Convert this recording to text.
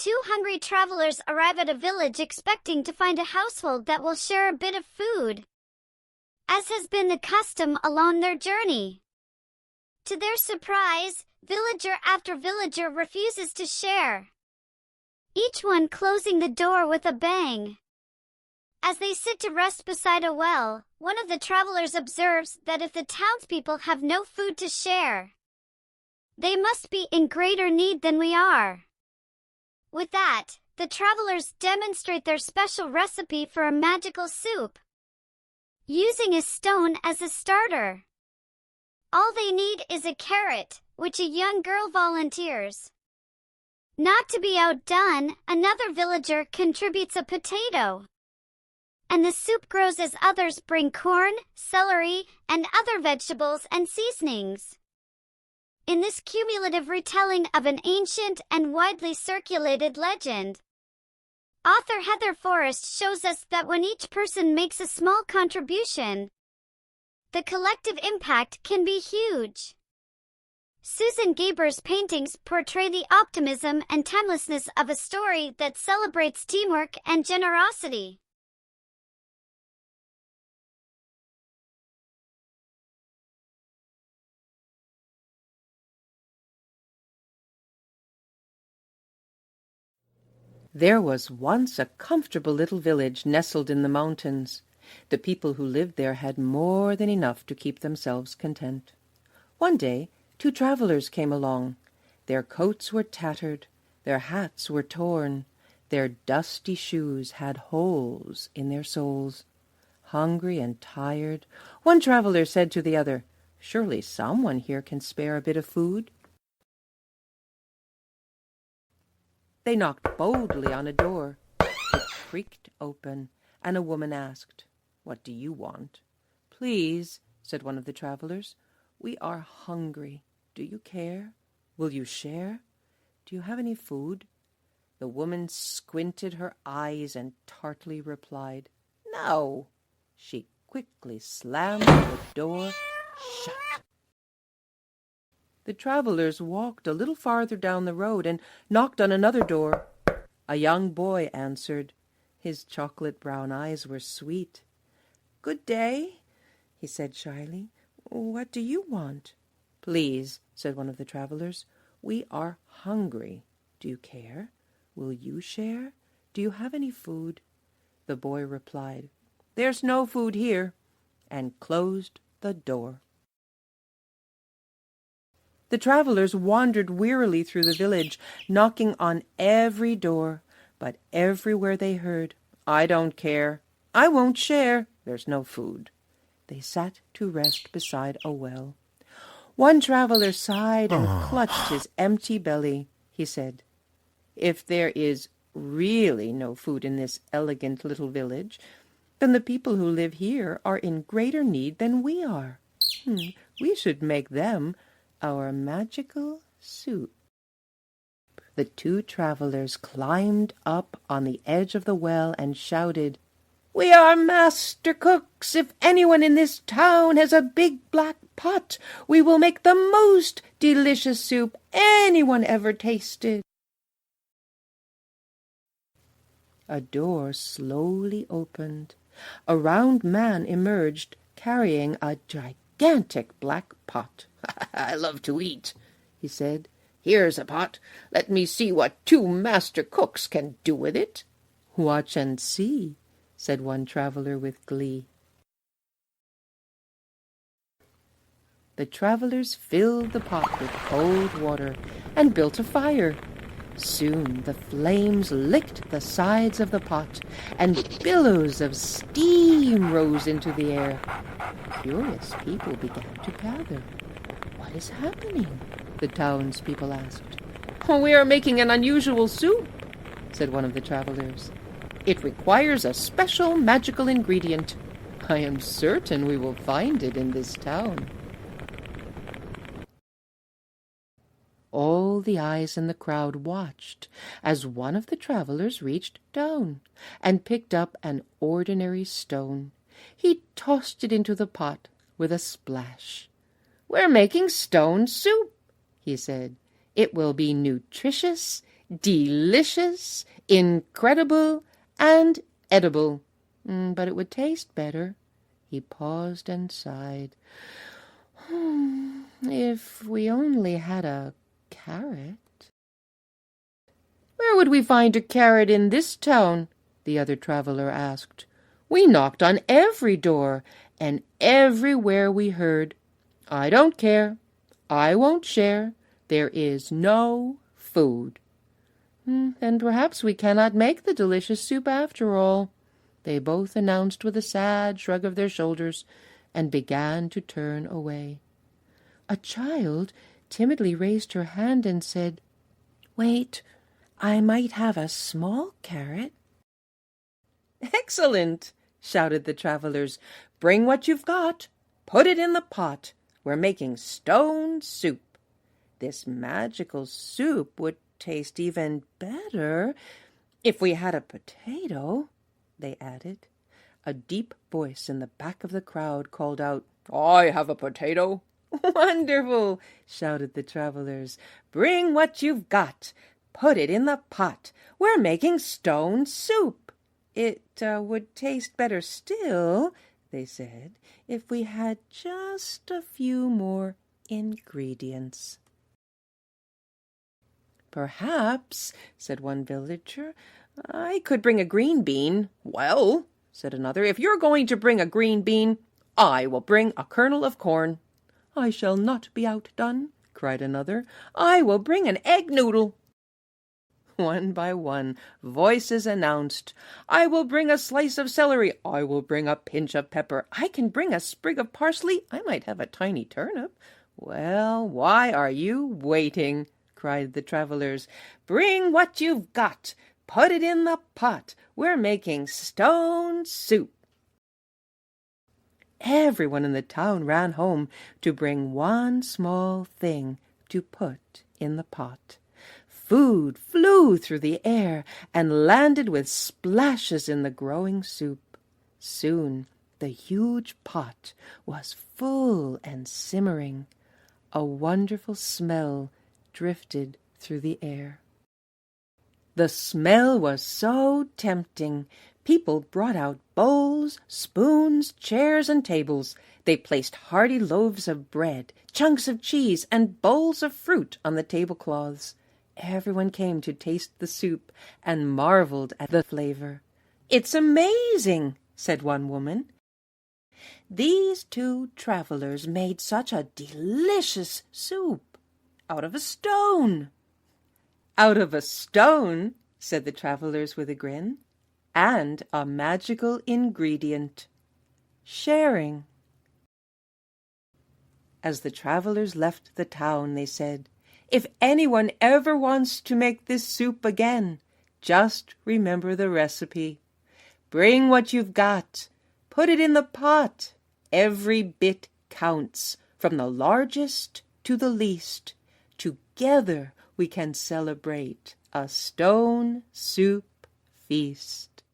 Two hungry travelers arrive at a village expecting to find a household that will share a bit of food, as has been the custom along their journey. To their surprise, villager after villager refuses to share, each one closing the door with a bang. As they sit to rest beside a well, one of the travelers observes that if the townspeople have no food to share, they must be in greater need than we are. With that, the travelers demonstrate their special recipe for a magical soup, using a stone as a starter. All they need is a carrot, which a young girl volunteers. Not to be outdone, another villager contributes a potato, and the soup grows as others bring corn, celery, and other vegetables and seasonings. In this cumulative retelling of an ancient and widely circulated legend, author Heather Forrest shows us that when each person makes a small contribution, the collective impact can be huge. Susan Gaber's paintings portray the optimism and timelessness of a story that celebrates teamwork and generosity. There was once a comfortable little village nestled in the mountains. The people who lived there had more than enough to keep themselves content. One day, two travelers came along. Their coats were tattered, their hats were torn, their dusty shoes had holes in their soles. Hungry and tired, one traveler said to the other, "Surely someone here can spare a bit of food?" They knocked boldly on a door. It creaked open, and a woman asked, "What do you want?" "Please," said one of the travelers, "we are hungry. Do you care? Will you share? Do you have any food?" The woman squinted her eyes and tartly replied, "No." She quickly slammed the door shut. The travelers walked a little farther down the road and knocked on another door. A young boy answered. His chocolate-brown eyes were sweet. "Good day," he said shyly. "What do you want?" "Please," said one of the travelers, "we are hungry. Do you care? Will you share? Do you have any food?" The boy replied, "There's no food here," and closed the door. The travelers wandered wearily through the village, knocking on every door, but everywhere they heard, "I don't care. I won't share. There's no food." They sat to rest beside a well. One traveler sighed and clutched his empty belly. He said, "If there is really no food in this elegant little village, then the people who live here are in greater need than we are. We should make them our magical soup." The two travelers climbed up on the edge of the well and shouted, "We are master cooks. If anyone in this town has a big black pot, we will make the most delicious soup anyone ever tasted." A door slowly opened. A round man emerged, carrying a gigantic black pot. "I love to eat," he said. "Here's a pot. Let me see what two master cooks can do with it." "Watch and see," said one traveler with glee. The travelers filled the pot with cold water and built a fire. Soon the flames licked the sides of the pot, and billows of steam rose into the air. Curious people began to gather. "What is happening?" the townspeople asked. "We are making an unusual soup," said one of the travelers. "It requires a special magical ingredient. I am certain we will find it in this town." All the eyes in the crowd watched as one of the travelers reached down and picked up an ordinary stone. He tossed it into the pot with a splash. "We're making stone soup," he said. "It will be nutritious, delicious, incredible, and edible. But it would taste better. He paused and sighed. If we only had a carrot. Where would we find a carrot in this town? The other traveler asked. We knocked on every door, and everywhere we heard, I don't care. I won't share. There is no food. Then perhaps we cannot make the delicious soup after all, they both announced with a sad shrug of their shoulders, and began to turn away. A child timidly raised her hand and said, Wait, I might have a small carrot. Excellent, shouted the travelers. Bring what you've got. Put it in the pot. We're making stone soup. This magical soup would taste even better if we had a potato, they added. A deep voice in the back of the crowd called out, I have a potato. Wonderful, shouted the travelers. Bring what you've got. Put it in the pot. We're making stone soup. It would taste better still, they said, if we had just a few more ingredients. Perhaps, said one villager, I could bring a green bean. Well, said another, if you're going to bring a green bean, I will bring a kernel of corn. I shall not be outdone, cried another. I will bring an egg noodle. One by one, voices announced, I will bring a slice of celery. I will bring a pinch of pepper. I can bring a sprig of parsley. I might have a tiny turnip. Well, why are you waiting? Cried the travelers. Bring what you've got. Put it in the pot. We're making stone soup. Everyone in the town ran home to bring one small thing to put in the pot. Food flew through the air and landed with splashes in the growing soup. Soon the huge pot was full and simmering. A wonderful smell drifted through the air. The smell was so tempting. People brought out bowls, spoons, chairs, and tables. They placed hearty loaves of bread, chunks of cheese, and bowls of fruit on the tablecloths. Everyone came to taste the soup and marveled at the flavor. It's amazing, said one woman. These two travelers made such a delicious soup out of a stone. Out of a stone, said the travelers with a grin, and a magical ingredient, sharing. As the travelers left the town, they said, If anyone ever wants to make this soup again, just remember the recipe. Bring what you've got. Put it in the pot. Every bit counts, from the largest to the least. Together we can celebrate a stone soup feast.